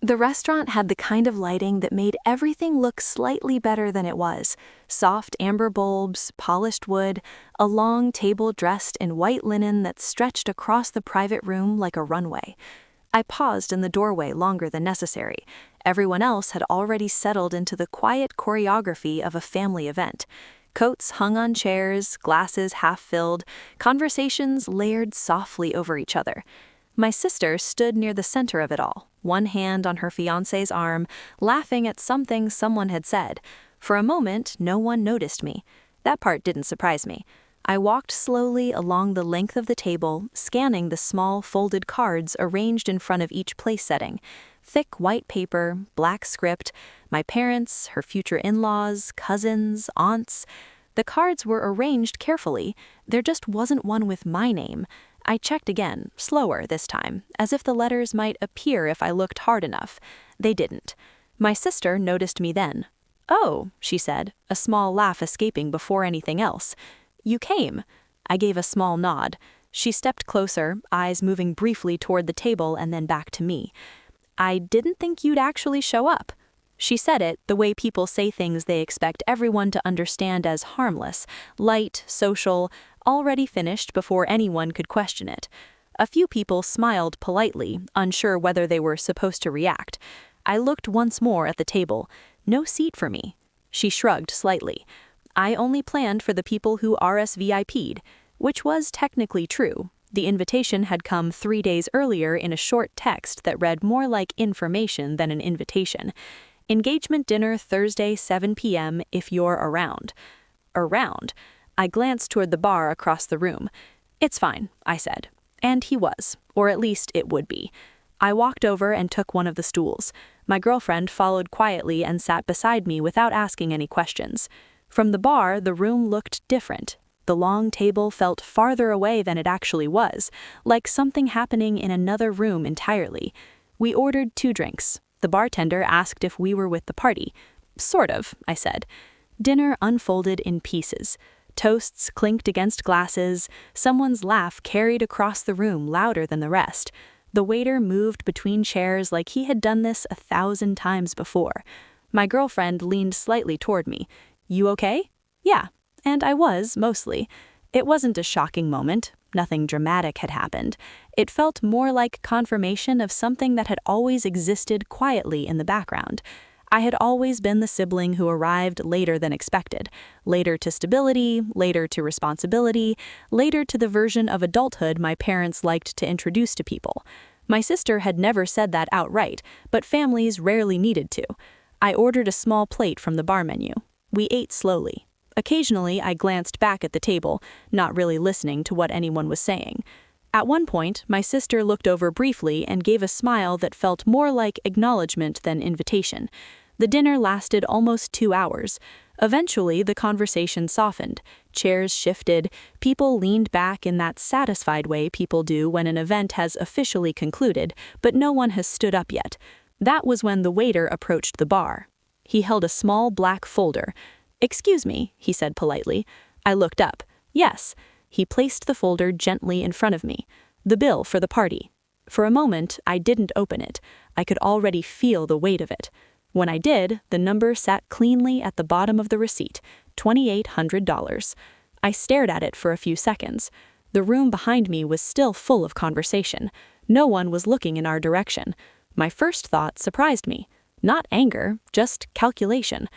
The restaurant had the kind of lighting that made everything look slightly better than it was. Soft amber bulbs, polished wood, a long table dressed in white linen that stretched across the private room like a runway. I paused in the doorway longer than necessary. Everyone else had already settled into the quiet choreography of a family event. Coats hung on chairs, glasses half filled, conversations layered softly over each other. My sister stood near the center of it all, one hand on her fiancé's arm, laughing at something someone had said. For a moment, no one noticed me. That part didn't surprise me. I walked slowly along the length of the table, scanning the small folded cards arranged in front of each place setting. Thick white paper, black script, my parents, her future in-laws, cousins, aunts. The cards were arranged carefully. There just wasn't one with my name. I checked again, slower this time, as if the letters might appear if I looked hard enough. They didn't. My sister noticed me then. "Oh," she said, a small laugh escaping before anything else. "You came." I gave a small nod. She stepped closer, eyes moving briefly toward the table and then back to me. "I didn't think you'd actually show up." She said it the way people say things they expect everyone to understand as harmless, light, social, already finished before anyone could question it. A few people smiled politely, unsure whether they were supposed to react. I looked once more at the table. No seat for me. She shrugged slightly. I only planned for the people who RSVIP'd, which was technically true. The invitation had come 3 days earlier in a short text that read more like information than an invitation. Engagement dinner Thursday 7 p.m. if you're around. Around. I glanced toward the bar across the room. "It's fine," I said. And he was, or at least it would be. I walked over and took one of the stools. My girlfriend followed quietly and sat beside me without asking any questions. From the bar, the room looked different. The long table felt farther away than it actually was, like something happening in another room entirely. We ordered 2 drinks. The bartender asked if we were with the party. "Sort of," I said. Dinner unfolded in pieces. Toasts clinked against glasses. Someone's laugh carried across the room louder than the rest. The waiter moved between chairs like he had done this 1,000 times before. My girlfriend leaned slightly toward me. "You okay?" "Yeah." And I was, mostly. It wasn't a shocking moment. Nothing dramatic had happened. It felt more like confirmation of something that had always existed quietly in the background. I had always been the sibling who arrived later than expected. Later to stability, later to responsibility, later to the version of adulthood my parents liked to introduce to people. My sister had never said that outright, but families rarely needed to. I ordered a small plate from the bar menu. We ate slowly. Occasionally, I glanced back at the table, not really listening to what anyone was saying. At one point, my sister looked over briefly and gave a smile that felt more like acknowledgement than invitation. The dinner lasted almost 2 hours. Eventually, the conversation softened. Chairs shifted. People leaned back in that satisfied way people do when an event has officially concluded, but no one has stood up yet. That was when the waiter approached the bar. He held a small black folder. "Excuse me," he said politely. I looked up. "Yes." He placed the folder gently in front of me. "The bill for the party." For a moment, I didn't open it. I could already feel the weight of it. When I did, the number sat cleanly at the bottom of the receipt, $2,800. I stared at it for a few seconds. The room behind me was still full of conversation. No one was looking in our direction. My first thought surprised me. Not anger, just calculation.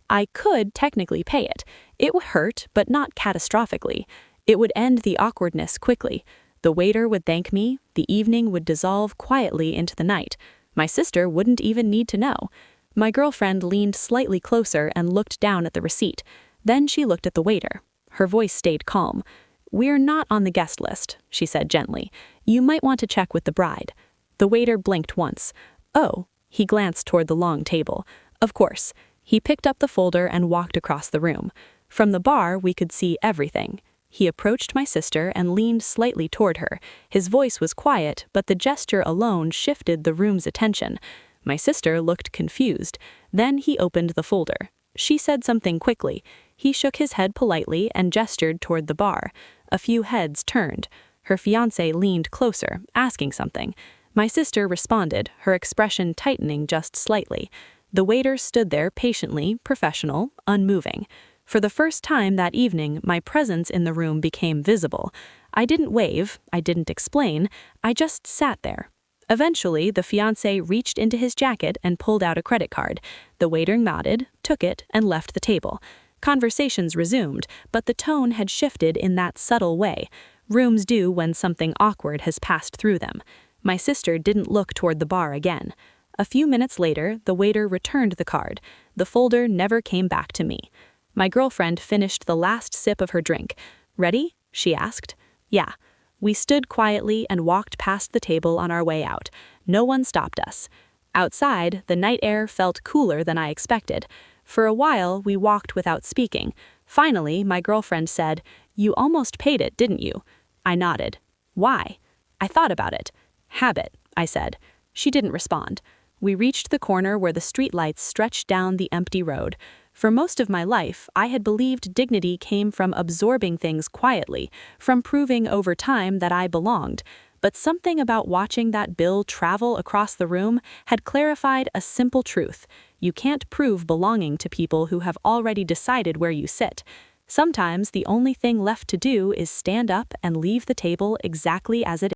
I could technically pay it. It would hurt, but not catastrophically. It would end the awkwardness quickly. The waiter would thank me. The evening would dissolve quietly into the night. My sister wouldn't even need to know. My girlfriend leaned slightly closer and looked down at the receipt. Then she looked at the waiter. Her voice stayed calm. "We're not on the guest list," she said gently. "You might want to check with the bride." The waiter blinked once. "Oh," he glanced toward the long table. "Of course." He picked up the folder and walked across the room. From the bar, we could see everything. He approached my sister and leaned slightly toward her. His voice was quiet, but the gesture alone shifted the room's attention. My sister looked confused. Then he opened the folder. She said something quickly. He shook his head politely and gestured toward the bar. A few heads turned. Her fiancé leaned closer, asking something. My sister responded, her expression tightening just slightly. The waiter stood there patiently, professional, unmoving. For the first time that evening, my presence in the room became visible. I didn't wave, I didn't explain, I just sat there. Eventually, the fiancé reached into his jacket and pulled out a credit card. The waiter nodded, took it, and left the table. Conversations resumed, but the tone had shifted in that subtle way. Rooms do when something awkward has passed through them. My sister didn't look toward the bar again. A few minutes later, the waiter returned the card. The folder never came back to me. My girlfriend finished the last sip of her drink. "Ready?" she asked. "Yeah." We stood quietly and walked past the table on our way out. No one stopped us. Outside, the night air felt cooler than I expected. For a while, we walked without speaking. Finally, my girlfriend said, "You almost paid it, didn't you?" I nodded. "Why?" "I thought about it." "Habit," I said. She didn't respond. We reached the corner where the streetlights stretched down the empty road. For most of my life, I had believed dignity came from absorbing things quietly, from proving over time that I belonged. But something about watching that bill travel across the room had clarified a simple truth. You can't prove belonging to people who have already decided where you sit. Sometimes the only thing left to do is stand up and leave the table exactly as it is.